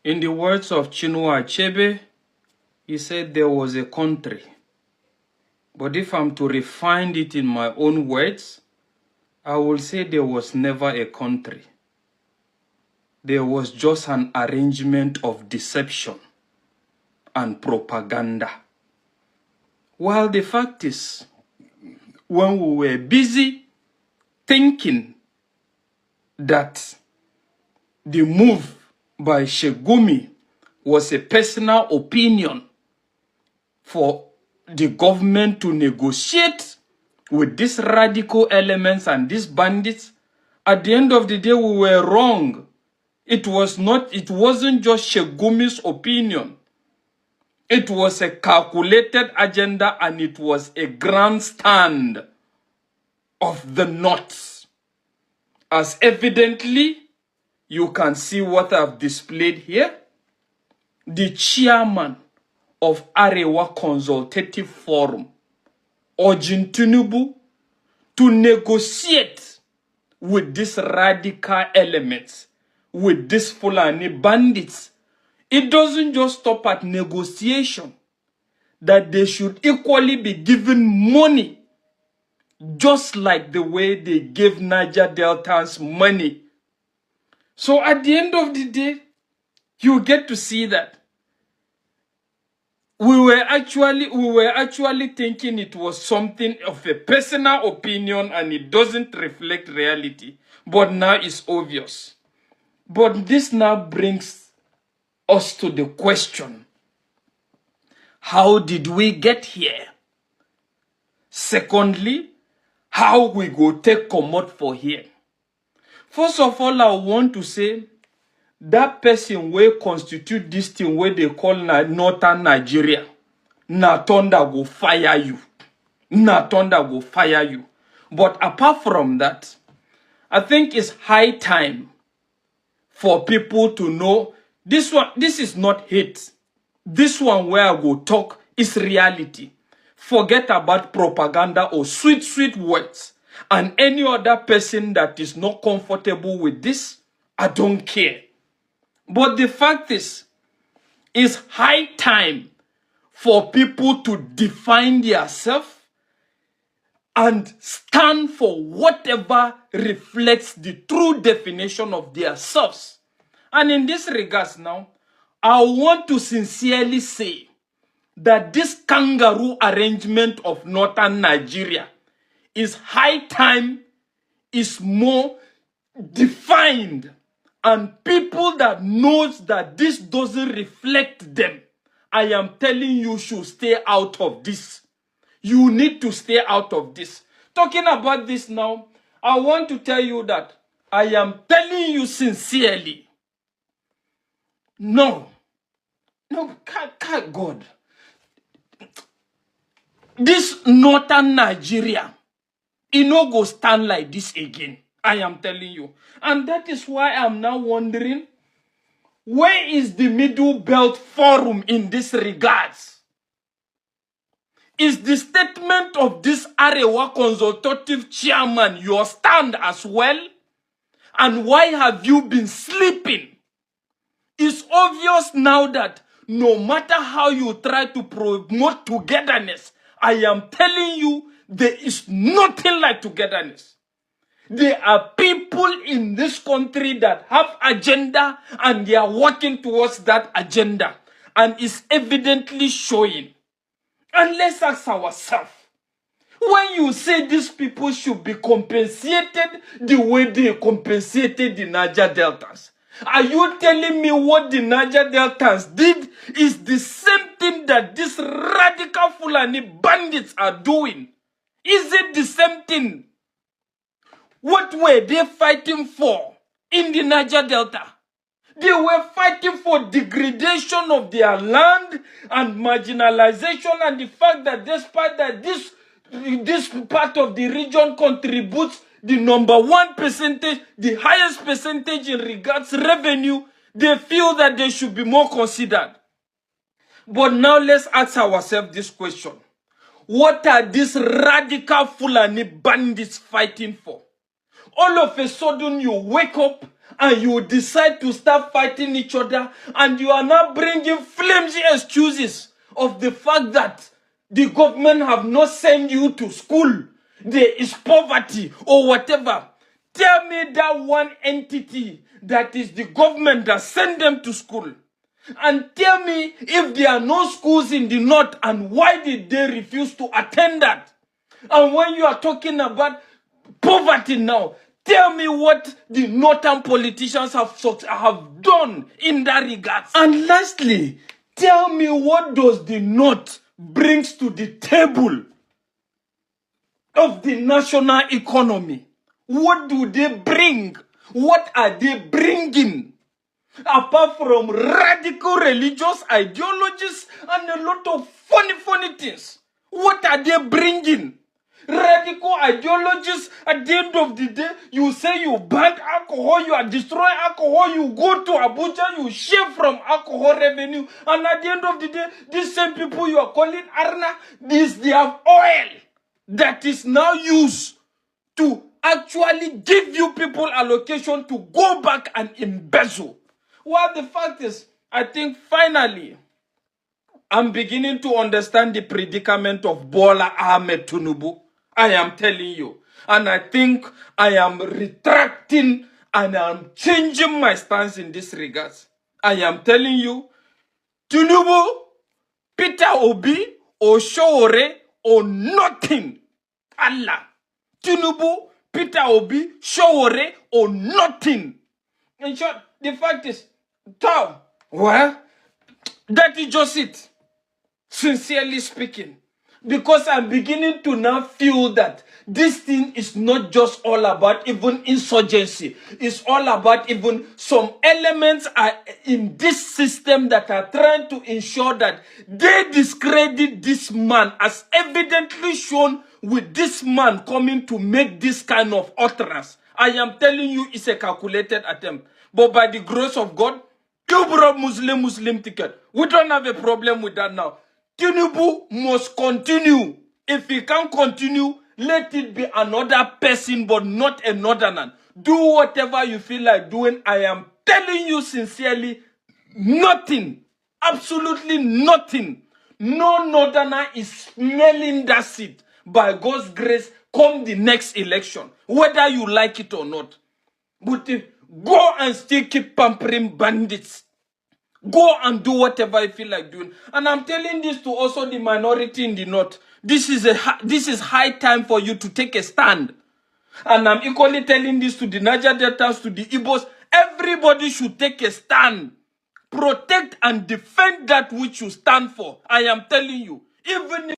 In the words of Chinua Achebe, he said there was a country. But if I'm to refine it in my own words, I will say there was never a country. There was just an arrangement of deception and propaganda. While the fact is, when we were busy thinking that the move by Sheik Gumi was a personal opinion for the government to negotiate with these radical elements and these bandits, at the end of the day, we were wrong. It wasn't just Sheik Gumi's opinion. It was a calculated agenda, and it was a grandstand of the North. As evidently, you can see what I've displayed here. The chairman of Arewa Consultative Forum urging Tinubu to negotiate with these radical elements, with these Fulani bandits. It doesn't just stop at negotiation, that they should equally be given money, just like the way they gave Niger Deltans money. So at the end of the day, you get to see that we were actually thinking it was something of a personal opinion and it doesn't reflect reality. But now it's obvious. But this now brings us to the question: how did we get here? Secondly, how we go take commode for here? First of all, I want to say that person will constitute this thing where they call Northern Nigeria. Na thunder go fire you. Na thunder go fire you. But apart from that, I think it's high time for people to know this is not hate. This one where I go talk is reality. Forget about propaganda or sweet words. And any other person that is not comfortable with this, I don't care. But the fact is, it's high time for people to define themselves and stand for whatever reflects the true definition of themselves. And in this regards now, I want to sincerely say that this kangaroo arrangement of Northern Nigeria is high time, is more defined, and people that knows that this doesn't reflect them, I am telling you, should stay out of this. You need to stay out of this. Talking about this now, I want to tell you that I am telling you sincerely, no, God, this Northern Nigeria, it no go stand like this again. I am telling you. And that is why I'm now wondering, where is the Middle Belt Forum in this regards? Is the statement of this Arewa consultative chairman your stand as well? And why have you been sleeping? It's obvious now that no matter how you try to promote togetherness, I am telling you, there is nothing like togetherness. There are people in this country that have agenda and they are working towards that agenda. And it's evidently showing. And let's ask ourselves, when you say these people should be compensated the way they compensated the Niger Deltas, are you telling me what the Niger Deltas did is the same thing that these radical Fulani bandits are doing? Is it the same thing? What were they fighting for in the Niger Delta? They were fighting for degradation of their land and marginalization, and the fact that despite that this part of the region contributes the #1%, the highest percentage in regards revenue, they feel that they should be more considered. But now let's ask ourselves this question. What are these radical Fulani bandits fighting for? All of a sudden you wake up and you decide to start fighting each other, and you are now bringing flimsy excuses of the fact that the government have not sent you to school, there is poverty or whatever. Tell me that one entity that is the government that sent them to school. And tell me if there are no schools in the north, and why did they refuse to attend that? And when you are talking about poverty now, tell me what the northern politicians have done in that regard. And lastly, tell me what does the north brings to the table of the national economy. What do they bring? What are they bringing? Apart from radical religious ideologies and a lot of funny things. What are they bringing? Radical ideologies. At the end of the day, you say you ban alcohol, you are destroying alcohol, you go to Abuja, you shave from alcohol revenue, and at the end of the day, these same people you are calling Arna, they have oil that is now used to actually give you people allocation to go back and embezzle. Well, the fact is, I think finally, I'm beginning to understand the predicament of Bola Ahmed Tinubu. I am telling you. And I think I am retracting and I'm changing my stance in this regard. I am telling you, Tinubu, Peter Obi, or Showore, or nothing. Allah. Tinubu, Peter Obi, Showore, or nothing. In short, the fact is, well, that is just it. Sincerely speaking. Because I'm beginning to now feel that this thing is not just all about even insurgency. It's all about even some elements are in this system that are trying to ensure that they discredit this man, as evidently shown with this man coming to make this kind of utterance. I am telling you, it's a calculated attempt. But by the grace of God, Kubra Muslim ticket. We don't have a problem with that now. Tinubu must continue. If he can't continue, let it be another person, but not a northerner. Do whatever you feel like doing. I am telling you sincerely, nothing. Absolutely nothing. No northerner is smelling that seat. By God's grace, come the next election, whether you like it or not. But go and still keep pampering bandits. Go and do whatever you feel like doing. And I'm telling this to also the minority in the north. This is high time for you to take a stand. And I'm equally telling this to the Niger Deltas, to the Igbos. Everybody should take a stand. Protect and defend that which you stand for. I am telling you. Even if